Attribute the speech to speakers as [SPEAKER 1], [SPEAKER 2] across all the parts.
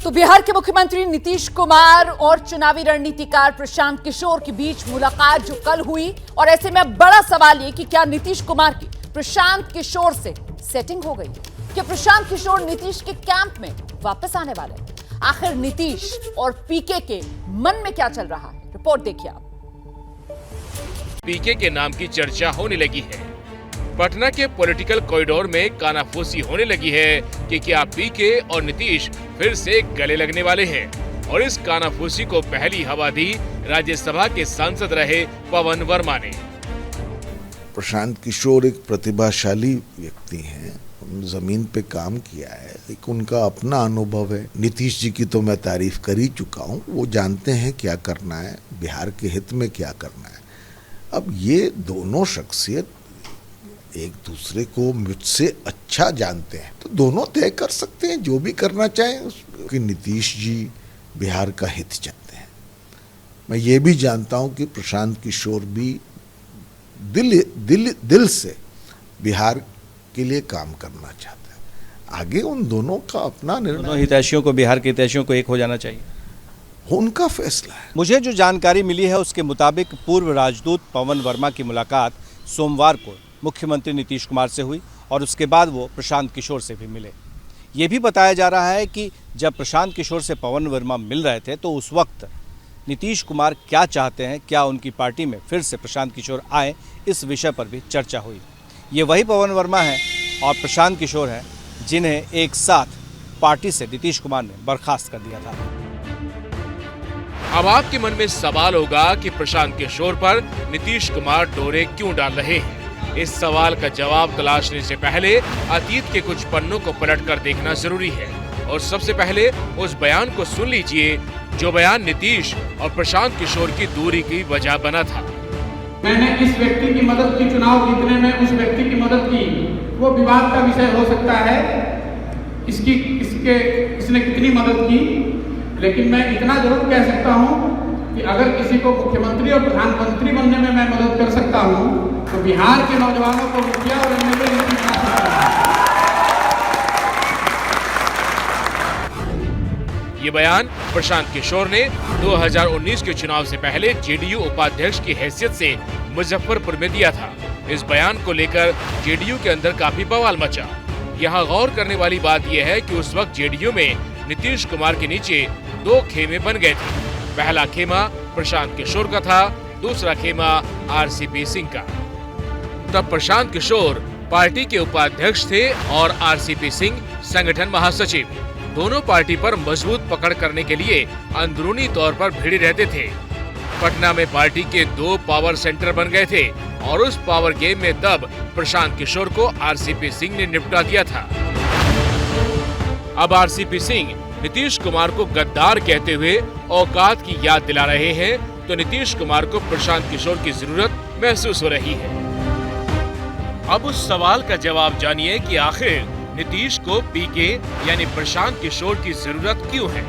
[SPEAKER 1] तो बिहार के मुख्यमंत्री नीतीश कुमार और चुनावी रणनीतिकार प्रशांत किशोर के बीच मुलाकात जो कल हुई, और ऐसे में बड़ा सवाल ये कि क्या नीतीश कुमार की प्रशांत किशोर से सेटिंग हो गई? क्या प्रशांत किशोर नीतीश के कैंप में वापस आने वाले? आखिर नीतीश और पीके के मन में क्या चल रहा है? रिपोर्ट देखिए आप।
[SPEAKER 2] पीके के नाम की चर्चा होने लगी है। पटना के पॉलिटिकल कॉरिडोर में कानाफूसी होने लगी है कि क्या पीके और नीतीश फिर से गले लगने वाले हैं। और इस कानाफूसी को पहली हवा दी राज्यसभा के सांसद रहे पवन वर्मा ने।
[SPEAKER 3] प्रशांत किशोर एक प्रतिभाशाली व्यक्ति हैं, उन्होंने जमीन पे काम किया है, एक उनका अपना अनुभव है। नीतीश जी की तो मैं तारीफ कर ही चुका हूँ, वो जानते हैं क्या करना है, बिहार के हित में क्या करना है। अब ये दोनों शख्सियत एक दूसरे को मुझसे अच्छा जानते हैं, तो दोनों तय कर सकते हैं जो भी करना चाहें। कि नीतीश जी बिहार का हित चाहते हैं। मैं ये भी जानता हूं कि प्रशांत किशोर भी दिल से बिहार के लिए काम करना चाहते हैं। आगे उन दोनों का अपना निर्णय।
[SPEAKER 4] दोनों हितैषियों को, बिहार के हितैषियों को एक हो जाना चाहिए,
[SPEAKER 3] उनका फैसला है।
[SPEAKER 4] मुझे जो जानकारी मिली है उसके मुताबिक पूर्व राजदूत पवन वर्मा की मुलाकात सोमवार को मुख्यमंत्री नीतीश कुमार से हुई और उसके बाद वो प्रशांत किशोर से भी मिले। ये भी बताया जा रहा है कि जब प्रशांत किशोर से पवन वर्मा मिल रहे थे तो उस वक्त नीतीश कुमार क्या चाहते हैं, क्या उनकी पार्टी में फिर से प्रशांत किशोर आए, इस विषय पर भी चर्चा हुई। ये वही पवन वर्मा हैं और प्रशांत किशोर हैं जिन्हें एक साथ पार्टी से नीतीश कुमार ने बर्खास्त कर दिया था।
[SPEAKER 2] अब आपके मन में सवाल होगा कि प्रशांत किशोर पर नीतीश कुमार डोरे क्यों डाल रहे हैं? इस सवाल का जवाब तलाशने से पहले अतीत के कुछ पन्नों को पलटकर देखना जरूरी है। और सबसे पहले उस बयान को सुन लीजिए जो बयान नीतीश और प्रशांत किशोर की दूरी की वजह बना था।
[SPEAKER 5] मैंने इस व्यक्ति की मदद की, चुनाव जीतने में उस व्यक्ति की मदद की, वो विवाद का विषय हो सकता है। इसने कितनी मदद की, लेकिन मैं इतना जरूर कह सकता हूँ कि अगर किसी को मुख्यमंत्री और प्रधानमंत्री बनने में मैं मदद कर सकता हूँ तो बिहार के नौजवानों को मुखिया और एमएलए बना सकता हूँ।
[SPEAKER 2] ये बयान प्रशांत किशोर ने 2019 के चुनाव से पहले जेडीयू उपाध्यक्ष की हैसियत से मुजफ्फरपुर में दिया था। इस बयान को लेकर जेडीयू के अंदर काफी बवाल मचा। यहाँ गौर करने वाली बात यह है कि उस वक्त जेडीयू में नीतीश कुमार के नीचे दो खेमे बन गए थे। पहला खेमा प्रशांत किशोर का था, दूसरा खेमा आरसीपी सिंह का। तब प्रशांत किशोर पार्टी के उपाध्यक्ष थे और आरसीपी सिंह संगठन महासचिव। दोनों पार्टी पर मजबूत पकड़ करने के लिए अंदरूनी तौर पर भिड़े रहते थे। पटना में पार्टी के दो पावर सेंटर बन गए थे और उस पावर गेम में तब प्रशांत किशोर को आरसीपी सिंह ने निपटा दिया था। अब आरसीपी सिंह नीतीश कुमार को गद्दार कहते हुए औकात की याद दिला रहे हैं, तो नीतीश कुमार को प्रशांत किशोर की जरूरत महसूस हो रही है। अब उस सवाल का जवाब जानिए कि आखिर नीतीश को पीके यानी प्रशांत किशोर की जरूरत क्यों है?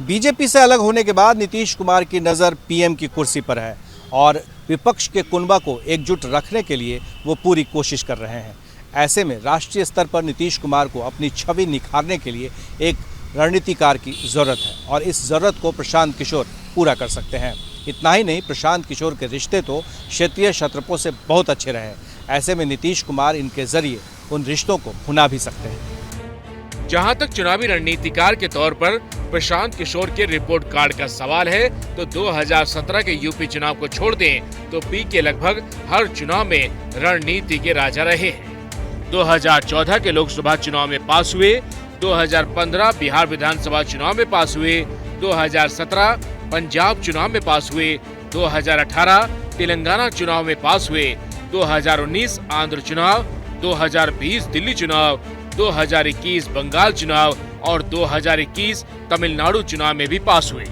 [SPEAKER 4] बीजेपी से अलग होने के बाद नीतीश कुमार की नज़र पीएम की कुर्सी पर है और विपक्ष के कुनबा को एकजुट रखने के लिए वो पूरी कोशिश कर रहे हैं। ऐसे में राष्ट्रीय स्तर पर नीतीश कुमार को अपनी छवि निखारने के लिए एक रणनीतिकार की ज़रूरत है और इस ज़रूरत को प्रशांत किशोर पूरा कर सकते हैं। इतना ही नहीं, प्रशांत किशोर के रिश्ते तो क्षेत्रीय क्षत्रपों से बहुत अच्छे रहे। ऐसे में नीतीश कुमार इनके जरिए उन रिश्तों को भुना भी सकते हैं।
[SPEAKER 2] जहां तक चुनावी रणनीतिकार के तौर पर प्रशांत किशोर के रिपोर्ट कार्ड का सवाल है, तो 2017 के यूपी चुनाव को छोड़ दें तो पीके लगभग हर चुनाव में रणनीति के राजा रहे हैं। 2014 के लोकसभा चुनाव में पास हुए, 2015 बिहार विधानसभा चुनाव में पास हुए, 2017 पंजाब चुनाव में पास हुए, 2018 तेलंगाना चुनाव में पास हुए, 2019 आंध्र चुनाव, 2020 दिल्ली चुनाव, 2021 बंगाल चुनाव और 2021 तमिलनाडु चुनाव में भी पास हुए।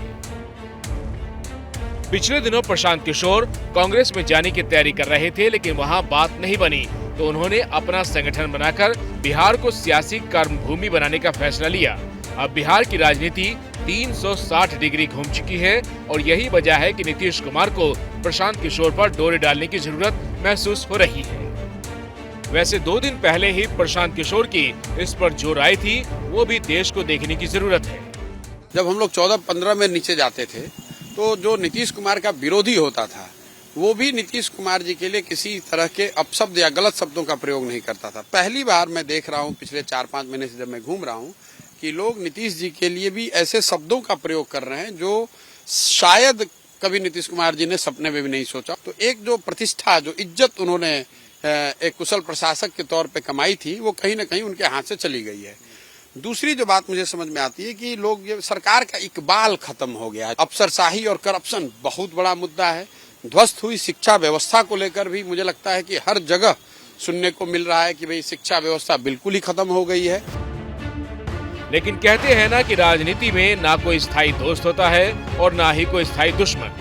[SPEAKER 2] पिछले दिनों प्रशांत किशोर कांग्रेस में जाने की तैयारी कर रहे थे, लेकिन वहां बात नहीं बनी तो उन्होंने अपना संगठन बनाकर बिहार को सियासी कर्मभूमि बनाने का फैसला लिया। अब बिहार की राजनीति 360 डिग्री घूम चुकी है और यही वजह है कि नीतीश कुमार को प्रशांत किशोर पर डोरे डालने की जरूरत महसूस हो रही है। वैसे 2 दिन पहले ही प्रशांत किशोर की इस पर जो राय थी वो भी देश को देखने की जरूरत है।
[SPEAKER 6] जब हम लोग 14-15 में नीचे जाते थे तो जो नीतीश कुमार का विरोधी होता था वो भी नीतीश कुमार जी के लिए किसी तरह के अपशब्द या गलत शब्दों का प्रयोग नहीं करता था। पहली बार मैं देख रहा हूं पिछले 4-5 महीने से जब मैं घूम रहा हूं कि लोग नीतीश जी के लिए भी ऐसे शब्दों का प्रयोग कर रहे हैं जो शायद कभी नीतीश कुमार जी ने सपने में भी नहीं सोचा। तो एक जो प्रतिष्ठा, जो इज्जत उन्होंने एक कुशल प्रशासक के तौर पे कमाई थी, वो कहीं ना कहीं उनके हाथ से चली गई है। दूसरी जो बात मुझे समझ में आती है कि लोग, ये सरकार का इकबाल खत्म हो गया है। अफसरशाही और करप्शन बहुत बड़ा मुद्दा है। ध्वस्त हुई शिक्षा व्यवस्था को लेकर भी मुझे लगता है कि हर जगह सुनने को मिल रहा है कि भाई शिक्षा व्यवस्था बिल्कुल ही खत्म हो गई है।
[SPEAKER 2] लेकिन कहते हैं ना कि राजनीति में ना कोई स्थायी दोस्त होता है और ना ही कोई स्थायी दुश्मन।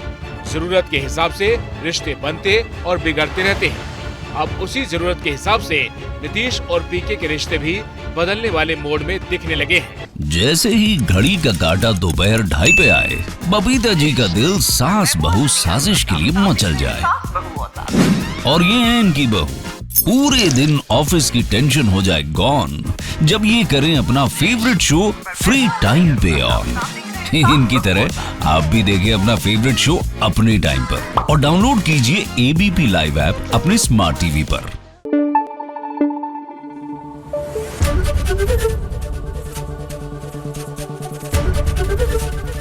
[SPEAKER 2] जरूरत के हिसाब से रिश्ते बनते और बिगड़ते रहते हैं। अब उसी जरूरत के हिसाब से नीतीश और पीके के रिश्ते भी बदलने वाले मोड में दिखने लगे हैं।
[SPEAKER 7] जैसे ही घड़ी का काटा दोपहर 2:30 पे आए, बबीता जी का दिल सास बहू साजिश के लिए मचल जाए। और ये है इनकी बहू, पूरे दिन ऑफिस की टेंशन हो जाए गॉन जब ये करें अपना फेवरेट शो फ्री टाइम पे ऑन। इनकी तरह आप भी देखिए अपना फेवरेट शो अपने टाइम पर और डाउनलोड कीजिए एबीपी लाइव ऐप अपने स्मार्ट टीवी पर।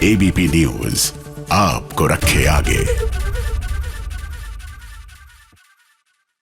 [SPEAKER 8] एबीपी न्यूज आपको रखे आगे।